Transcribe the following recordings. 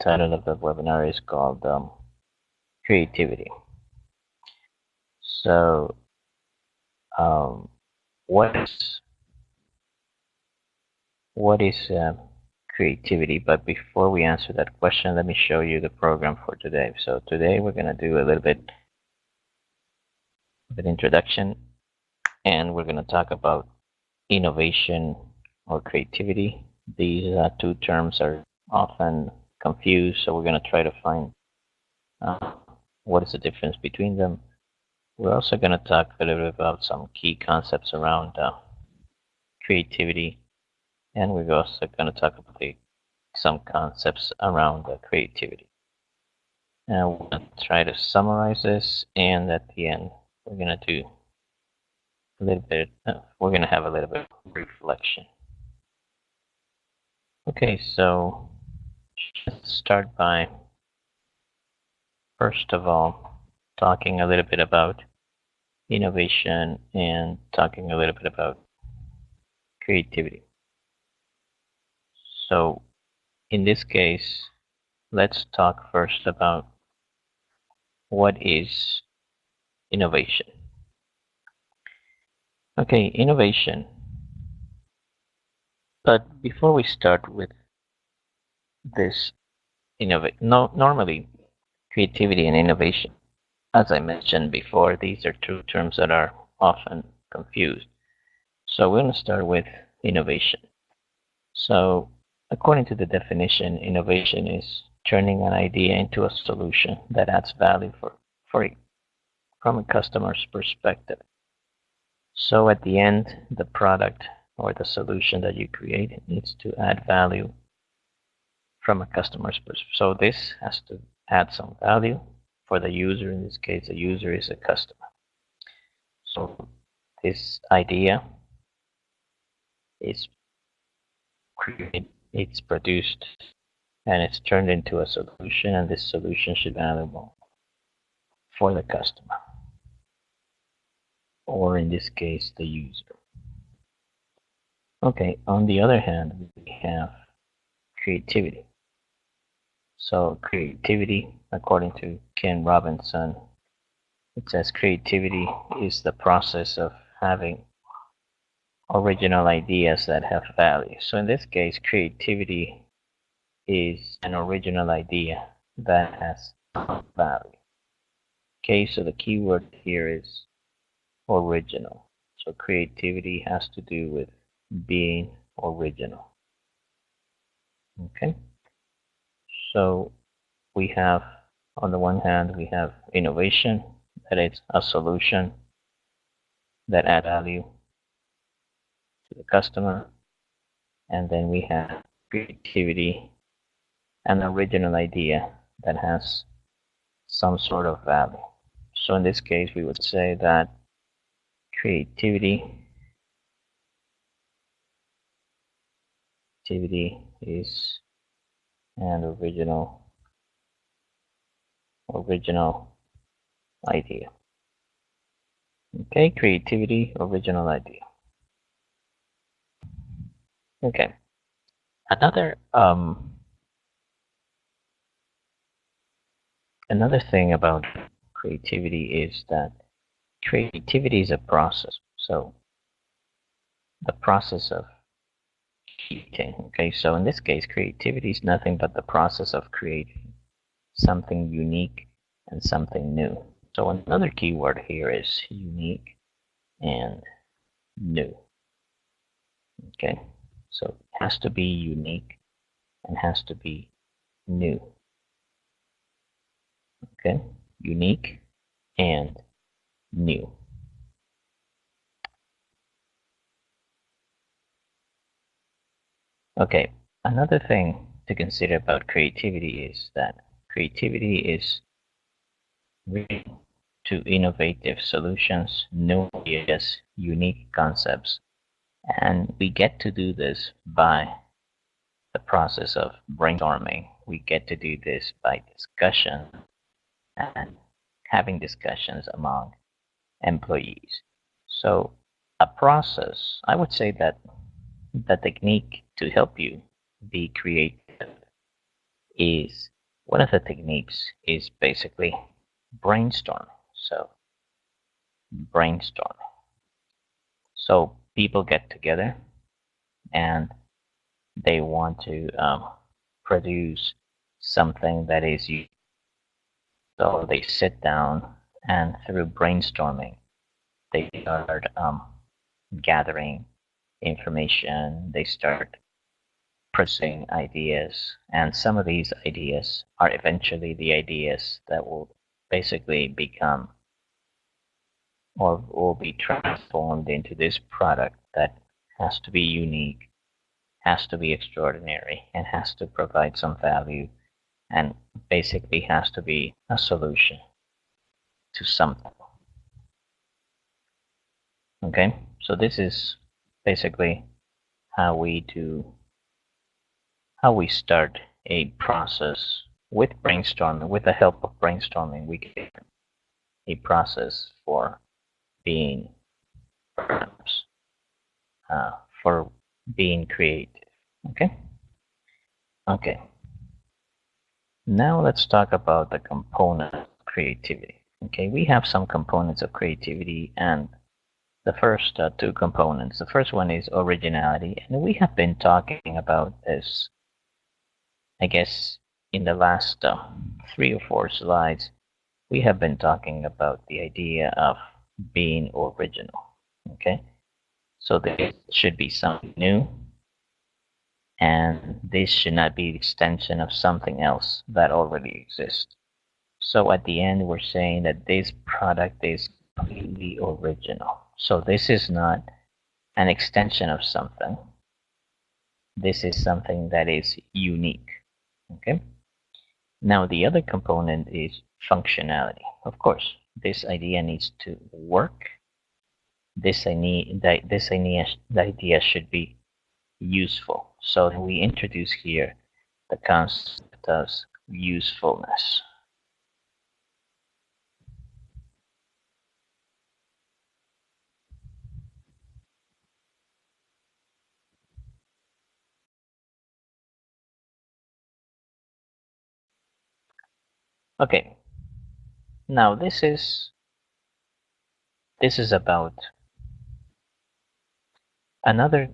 title of the webinar is called creativity. So, what is creativity? But before we answer that question, let me show you the program for today. So today we're going to do a little bit of an introduction, and we're going to talk about innovation or creativity. These two terms are often confused, so we're going to try to find what is the difference between them. We're also going to talk a little bit about some key concepts around creativity, and we're also going to talk about some concepts around creativity. And we're going to try to summarize this, and at the end, we're going to do a little bit. We're going to have a little bit of reflection. Okay, so let's start by first of all talking a little bit about innovation and talking a little bit about creativity. So in this case, let's talk first about what is innovation. Okay, innovation. But before we start with this normally creativity and innovation, as I mentioned before, these are two terms that are often confused. So we're going to start with innovation. So according to the definition, innovation is turning an idea into a solution that adds value from a customer's perspective. So at the end, the product or the solution that you create needs to add value from a customer's perspective. So this has to add some value for the user. In this case, the user is a customer. So this idea is created, it's produced, and it's turned into a solution, and this solution should be valuable for the customer, or in this case, the user. Okay, on the other hand, we have creativity. So creativity, according to Ken Robinson, it says creativity is the process of having original ideas that have value. So in this case, creativity is an original idea that has value. Okay, so the key word here is original. So creativity has to do with being original. Okay, so we have, on the one hand, we have innovation, that is a solution that adds value to the customer, and then we have creativity, an original idea that has some sort of value. So in this case, we would say that creativity is an original idea. Okay, creativity, original idea. Okay, another thing about creativity is that creativity is a process. So the process of creating. Okay, so in this case, creativity is nothing but the process of creating something unique and something new. So another key word here is unique and new. Okay, so it has to be unique and has to be new. Okay, unique and new. Okay, another thing to consider about creativity is that creativity is really to innovative solutions, new ideas, unique concepts, and we get to do this by the process of brainstorming. We get to do this by discussion and having discussions among employees. So a process, I would say that the technique to help you be creative is one of the techniques is basically brainstorming. So brainstorm. So people get together and they want to produce something that is useful. So they sit down and through brainstorming, they start gathering information. They start producing ideas, and some of these ideas are eventually the ideas that will basically become or will be transformed into this product that has to be unique, has to be extraordinary, and has to provide some value, and basically has to be a solution to something. Okay, so this is basically how we start a process with brainstorming. With the help of brainstorming, we get a process for being perhaps uh, for being creative. Okay. Okay. Now let's talk about the component of creativity. Okay, we have some components of creativity, and the first two components. The first one is originality, and we have been talking about this, I guess, in the last 3 or 4 slides. We have been talking about the idea of being original. Okay, so this should be something new, and this should not be the extension of something else that already exists. So at the end, we're saying that this product is completely original. So this is not an extension of something. This is something that is unique. Okay. Now the other component is functionality. Of course, this idea needs to work. The idea should be useful. So we introduce here the concept of usefulness. Okay. Now this is about another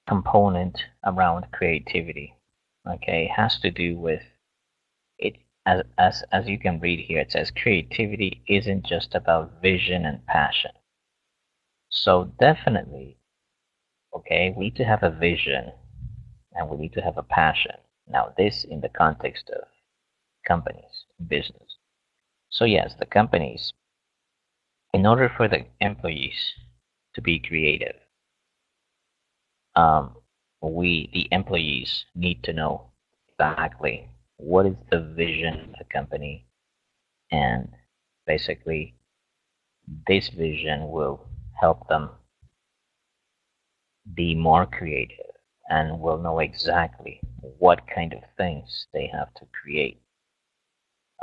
component around creativity. Okay, it has to do with it as you can read here. It says creativity isn't just about vision and passion. So definitely, okay, we need to have a vision and we need to have a passion. Now this in the context of companies, business. So yes, the companies, in order for the employees to be creative, um, the employees need to know exactly what is the vision of the company, and basically this vision will help them be more creative and will know exactly what kind of things they have to create.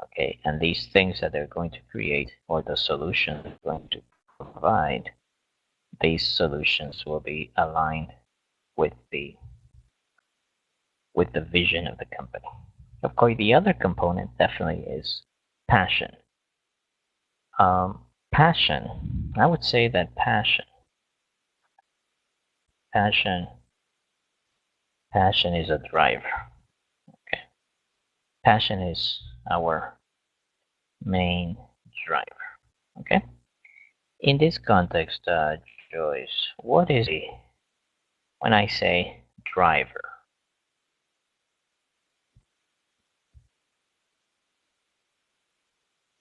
Okay, and these things that they're going to create or the solutions they're going to provide, these solutions will be aligned with the vision of the company. Of course, the other component definitely is passion. Passion, I would say that passion, passion is a driver. Okay, passion is our main driver. Okay, in this context, Joyce, what is when I say driver?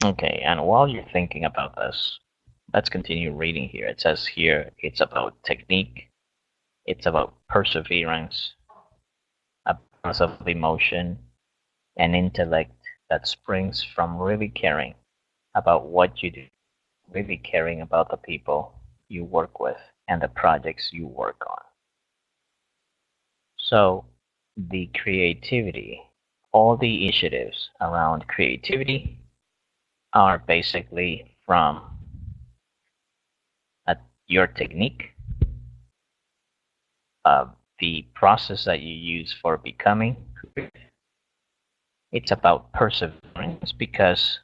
Okay, and while you're thinking about this, let's continue reading here. It says here it's about technique, it's about perseverance, a balance of emotion and intellect that springs from really caring about what you do, really caring about the people you work with and the projects you work on. So, the creativity, all the initiatives around creativity are basically from your technique, the process that you use for becoming creative, It's about perseverance, because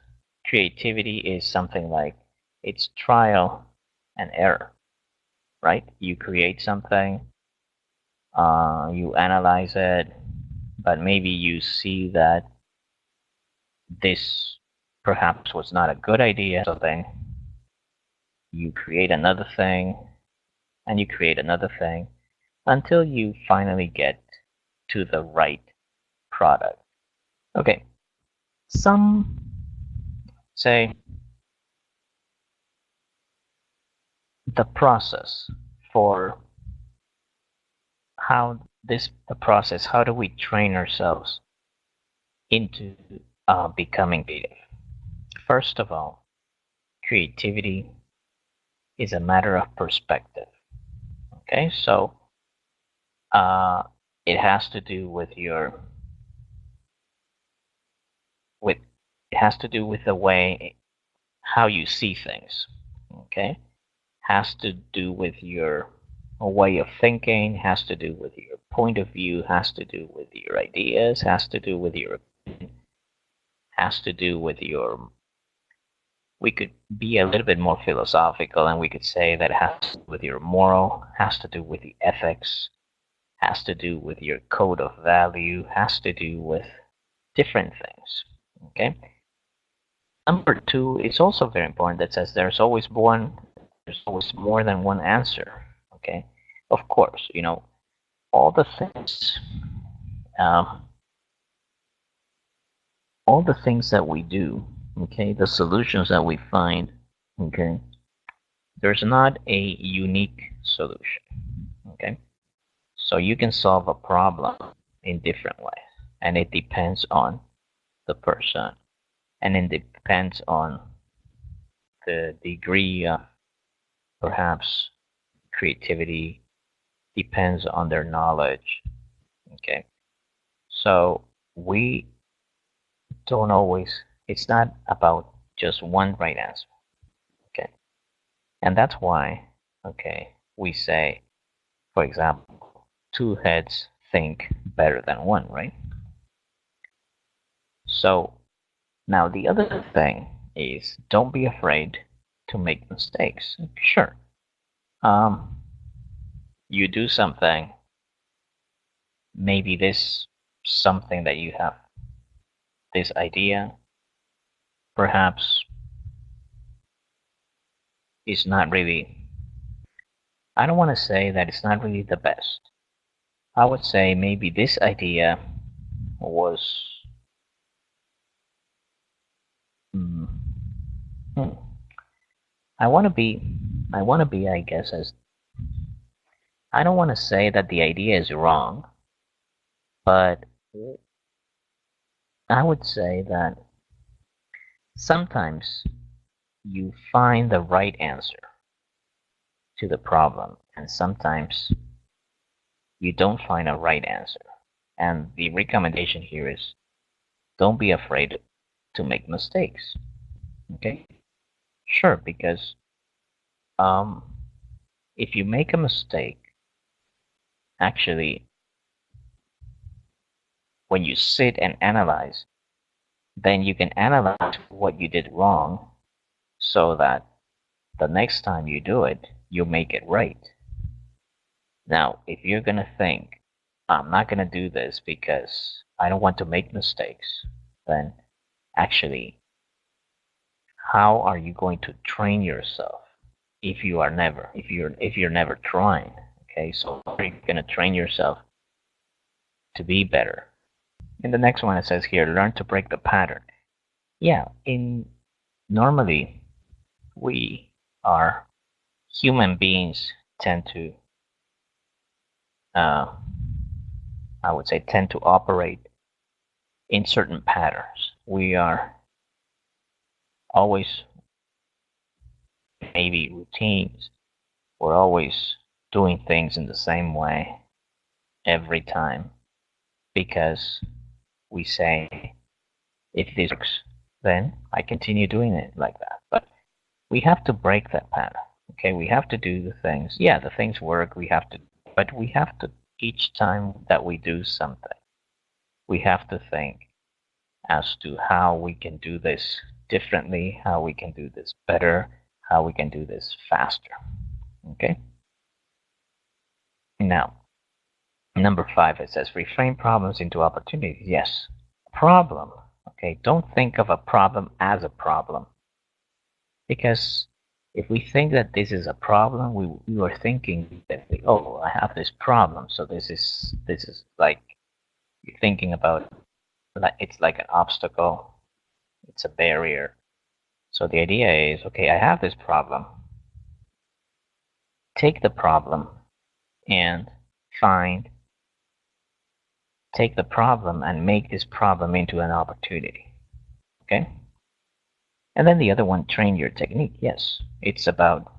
creativity is something like it's trial and error, right? You create something, you analyze it, but maybe you see that this perhaps was not a good idea, so then you create another thing, and you create another thing until you finally get to the right product. Okay, some say the process for how do we train ourselves into becoming creative? First of all, creativity is a matter of perspective. Okay, so uh, it has to do with with it has to do with the way how you see things. Okay, has to do with your way of thinking, has to do with your point of view, has to do with your ideas, has to do with your has to do with your we could be a little bit more philosophical, and we could say that it has to do with your moral, has to do with the ethics, has to do with your code of value, has to do with different things. Okay. Number two, it's also very important that says there's always more than one answer. Okay. Of course, all the things, um, all the things that we do. Okay, the solutions that we find. Okay, there's not a unique solution. Okay, so you can solve a problem in different ways, and it depends on the person, and it depends on the degree of perhaps creativity, depends on their knowledge. Okay, so we don't always. It's not about just one right answer. Okay, and that's why. Okay, we say, for example, two heads think better than one, right? So now the other thing is don't be afraid to make mistakes. Sure. Um, you do something, maybe this something that you have, this idea, perhaps is not really, I don't want to say that it's not really the best. I would say maybe this idea was, mm, hmm, I want to be, I guess, as I don't want to say that the idea is wrong, but I would say that sometimes you find the right answer to the problem, and sometimes you don't find a right answer. And the recommendation here is don't be afraid to make mistakes. Okay? Sure, because um, if you make a mistake, actually, when you sit and analyze, then you can analyze what you did wrong so that the next time you do it, you make it right. Now, if you're going to think, I'm not going to do this because I don't want to make mistakes, then actually, how are you going to train yourself if you're never trying? Okay, so how are you going to train yourself to be better? In the next one, it says here, learn to break the pattern. Yeah, in normally we are human beings tend to uh, I would say tend to operate in certain patterns. We are always maybe routines. We're always doing things in the same way every time because we say, if this works, then I continue doing it like that. But we have to break that pattern. Okay, we have to do the things. Yeah, the things work. But we have to each time that we do something, we have to think, as to how we can do this differently, how we can do this better, how we can do this faster. Okay? Now, number 5, it says reframe problems into opportunities. Yes, problem. Okay, don't think of a problem as a problem. Because if we think that this is a problem, we are thinking that, oh, I have this problem, so this is like, you're thinking about, like, it's like an obstacle, it's a barrier. So the idea is, okay, I have this problem. Take the problem and take the problem and make this problem into an opportunity. Okay? And then the other one, train your technique. Yes, it's about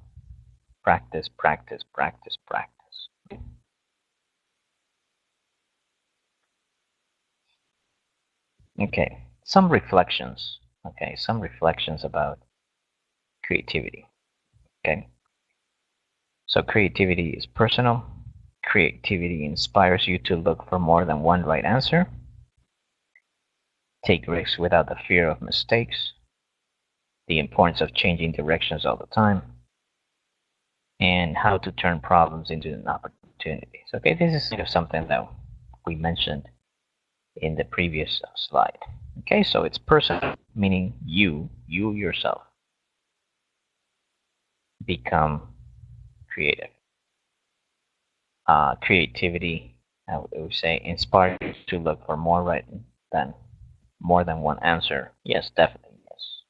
practice, practice, practice, practice. Okay, some reflections. Okay, some reflections about creativity. Okay, so creativity is personal. Creativity inspires you to look for more than one right answer. Take risks without the fear of mistakes. The importance of changing directions all the time. And how to turn problems into an opportunity. So, okay, this is kind of something that we mentioned in the previous slide. Okay, so it's personal, meaning you yourself become creative. Creativity, I would say, inspires you to look for more than one answer. Yes, definitely, yes.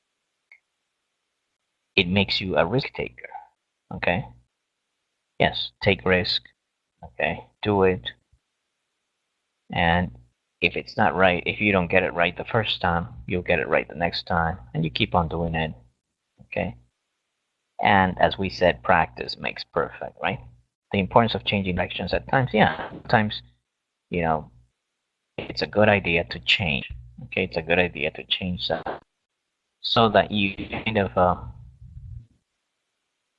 It makes you a risk taker. Okay. Yes, take risk. Okay, do it. And if it's not right, if you don't get it right the first time, you'll get it right the next time, and you keep on doing it. Okay. And as we said, practice makes perfect, right? The importance of changing directions at times, yeah, sometimes, you know, it's a good idea to change. Okay, it's a good idea to change that so that you kind of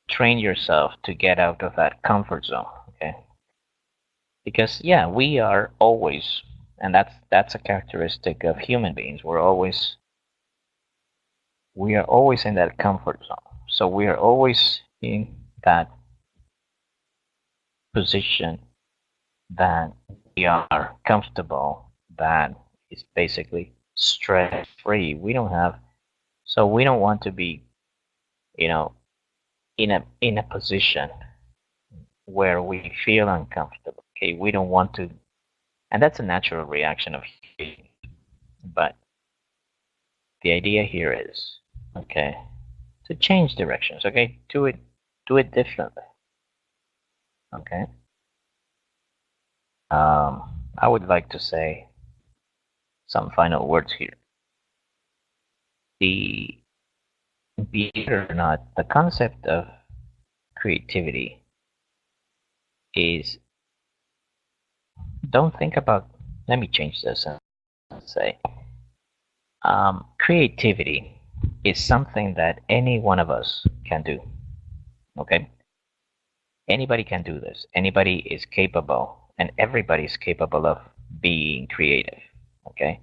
train yourself to get out of that comfort zone. Okay, because yeah, we are always, and that's a characteristic of human beings. We are always in that comfort zone. So we are always in that position that we are comfortable, that is basically stress free. We don't want to be, you know, in a position where we feel uncomfortable. Okay, we don't want to, and that's a natural reaction of human. But the idea here is, okay, to change directions. Okay, do it differently. Okay. I would like to say some final words here. The Believe it or not, the concept of creativity is, don't think about, let me change this and say, creativity is something that any one of us can do. Okay? Anybody can do this. Anybody is capable, and everybody is capable of being creative. Okay?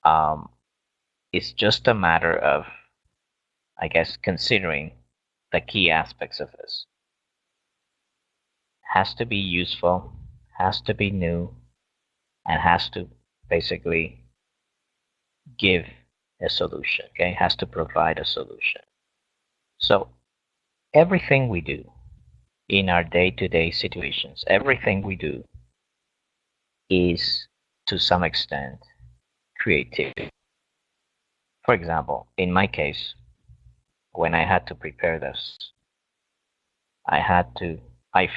Um, it's just a matter of, I guess, considering the key aspects of this. Has to be useful, has to be new, and has to basically give a solution. Okay, has to provide a solution. So everything we do in our day-to-day situations, everything we do is to some extent creativity. For example, in my case, when I had to prepare this, I had to I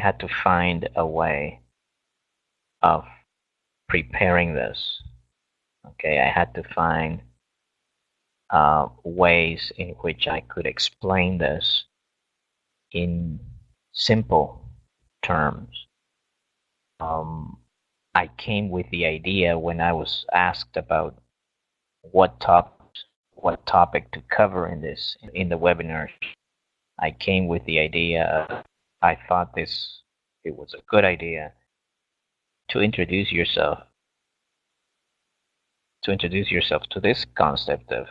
had to find a way of preparing this. Okay, I had to find ways in which I could explain this in simple terms. Um, I came with the idea when I was asked about what topic to cover in the webinar. I came with the idea. I thought it was a good idea to introduce yourself to introduce yourself to this concept of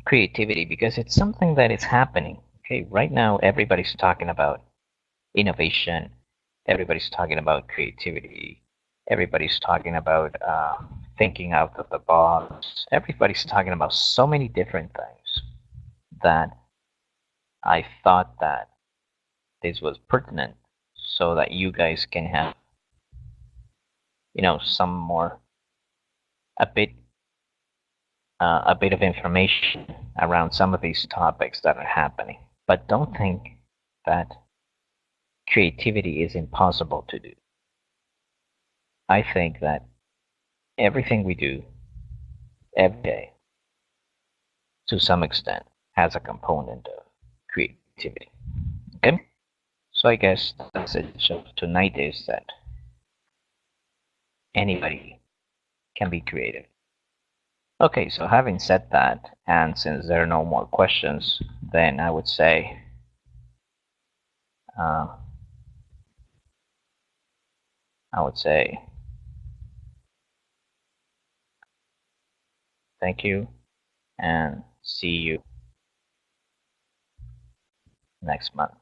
creativity, because it's something that is happening. Okay, right now everybody's talking about innovation, everybody's talking about creativity, everybody's talking about thinking out of the box, everybody's talking about so many different things that I thought that this was pertinent so that you guys can have, some more, a bit a bit of information around some of these topics that are happening. But don't think that creativity is impossible to do. I think that everything we do every day, to some extent, has a component of creativity. Okay? So I guess the message of tonight is that anybody can be creative. Okay, so having said that, and since there are no more questions, then I would say uh, thank you and see you next month.